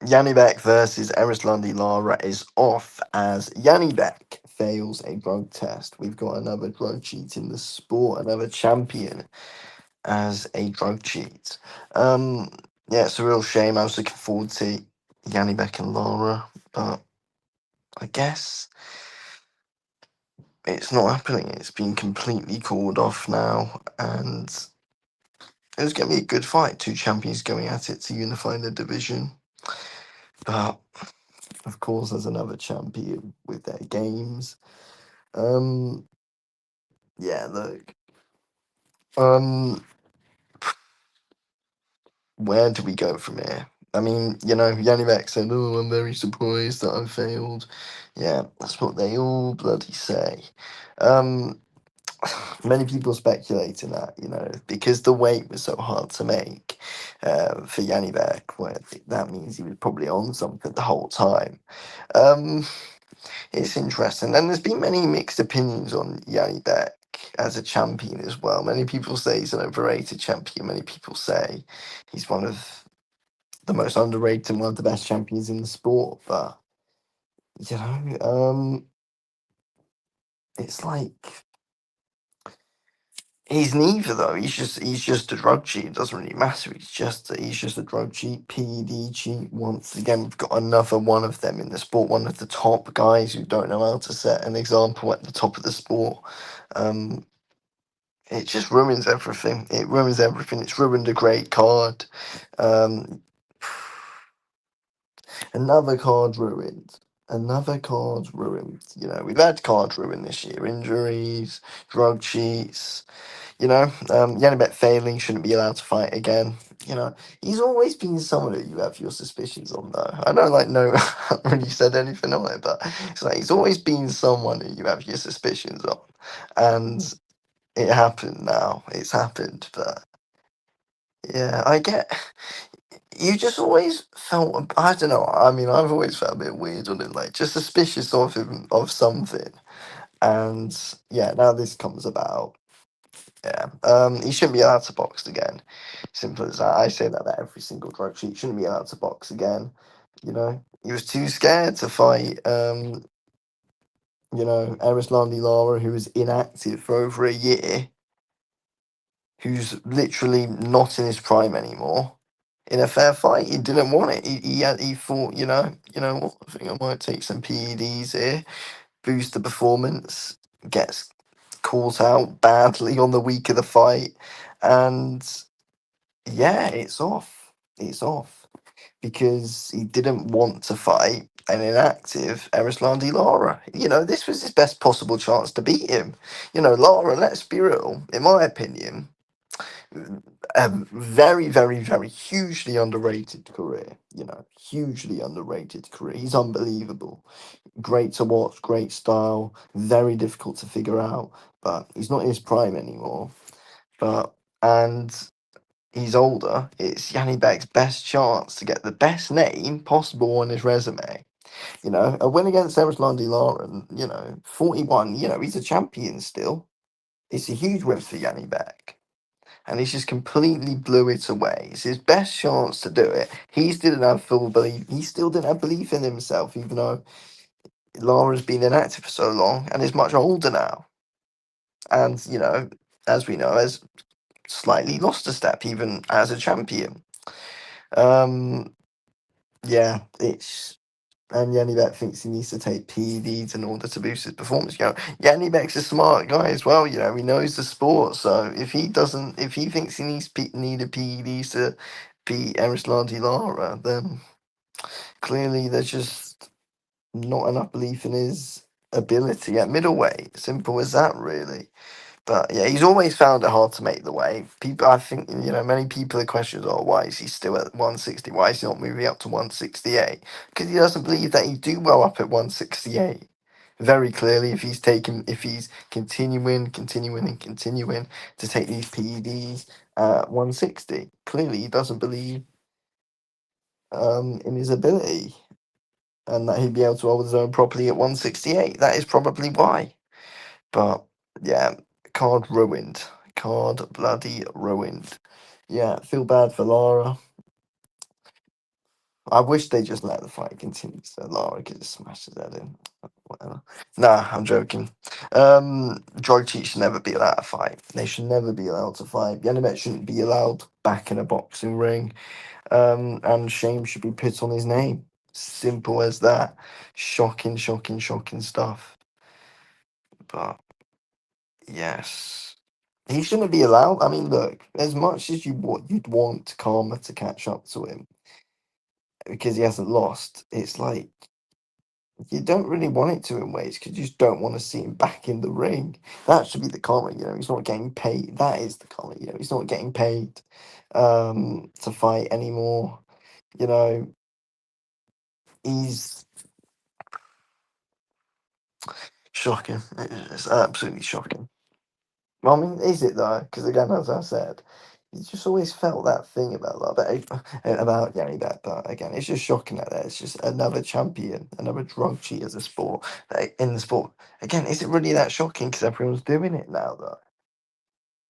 Janibek versus Lara is off as Janibek fails a drug test. We've got another drug cheat in the sport, another champion as a drug cheat. Um, yeah, it's a real shame. I was looking forward to Janibek and Lara, but I guess it's not happening. It's been completely called off now, and it was going to be a good fight. Two champions going at it to unify the division, but of course, there's another champion with their games. Um, yeah, look. Um, where do we go from here? I mean, Janibek said, "Oh, I'm very surprised that I failed." Yeah, that's what they all bloody say. Um, many people speculating that, because the weight was so hard to make for Janibek, where that means he was probably on something the whole time. Um, It's interesting, and there's been many mixed opinions on Janibek as a champion as well. Many people say he's an overrated champion. Many people say he's one of the most underrated and one of the best champions in the sport. But you know, it's like he's neither though. He's just a drug cheat. It doesn't really matter. He's just a drug cheat, PED cheat. Once again, we've got another one of them in the sport. One of the top guys who don't know how to set an example at the top of the sport. Um, it just ruins everything. It ruins everything. It's ruined a great card. Um, another card ruined. Another card ruined. We've had cards ruined this year. Injuries, drug cheats. Janibek failing shouldn't be allowed to fight again. He's always been someone that you have your suspicions on, though. I don't no, I haven't really said anything on it, but it's like he's always been someone that you have your suspicions on. And it happened now. It's happened, but yeah, I get. You just always felt. I don't know. I mean, I've always felt a bit weird on it, like just suspicious of him of something. And yeah, now this comes about. Yeah, he shouldn't be allowed to box again. Simple as that. I say that about every single drug cheat. Shouldn't be allowed to box again. He was too scared to fight. Erislandy Lara, who was inactive for over a year, who's literally not in his prime anymore. In a fair fight, he didn't want it. He thought, what? I think I might take some PEDs here, boost the performance, gets caught out badly on the week of the fight, and yeah, it's off. It's off because he didn't want to fight an inactive Erislandi Lara. This was his best possible chance to beat him. Lara, let's be real, in my opinion, a very, very, very hugely underrated career. Hugely underrated career. He's unbelievable. Great to watch, great style, very difficult to figure out, but he's not in his prime anymore. And he's older. It's Janibek's best chance to get the best name possible on his resume. A win against Erislandy Lauren, 41, he's a champion still. It's a huge win for Janibek, and he's just completely blew it away. It's his best chance to do it. He still didn't have full belief. He still didn't have belief in himself, even though Lara's been inactive for so long and is much older now. And as we know, has slightly lost a step even as a champion. Um, yeah, it's and Janibek thinks he needs to take PEDs in order to boost his performance. Janibek's a smart guy as well. He knows the sport. So if he thinks he needed PEDs to beat Erislandy Lara, then clearly there's just not enough belief in his ability at middleweight. Simple as that, really. But yeah, he's always found it hard to make the weight. People, I think, many people are questions, oh, why is he still at 160? Why is he not moving up to 168? Because he doesn't believe that he'd do well up at 168. Very clearly, if he's continuing and continuing to take these PEDs at 160, clearly he doesn't believe in his ability and that he'd be able to hold his own properly at 168. That is probably why. But yeah, card ruined. Card bloody ruined. Yeah, feel bad for Lara. I wish they just let the fight continue so Lara could just smash his head in. Whatever. Nah, I'm joking. Drogic should never be allowed to fight. They should never be allowed to fight. Janibek shouldn't be allowed back in a boxing ring. And shame should be put on his name. Simple as that. Shocking, shocking, shocking stuff. But yes, he shouldn't be allowed. I mean, look, as much as you'd want karma to catch up to him because he hasn't lost, it's like you don't really want it to in ways because you just don't want to see him back in the ring. That should be the karma, he's not getting paid. That is the karma, he's not getting paid to fight anymore. You know, he's shocking. It's absolutely shocking. Well, I mean, is it though? Because again, as I said, you just always felt that thing about about Janibek. But again, it's just shocking that there's just another champion, another drug cheat as a sport in the sport. Again, is it really that shocking? Because everyone's doing it now, though.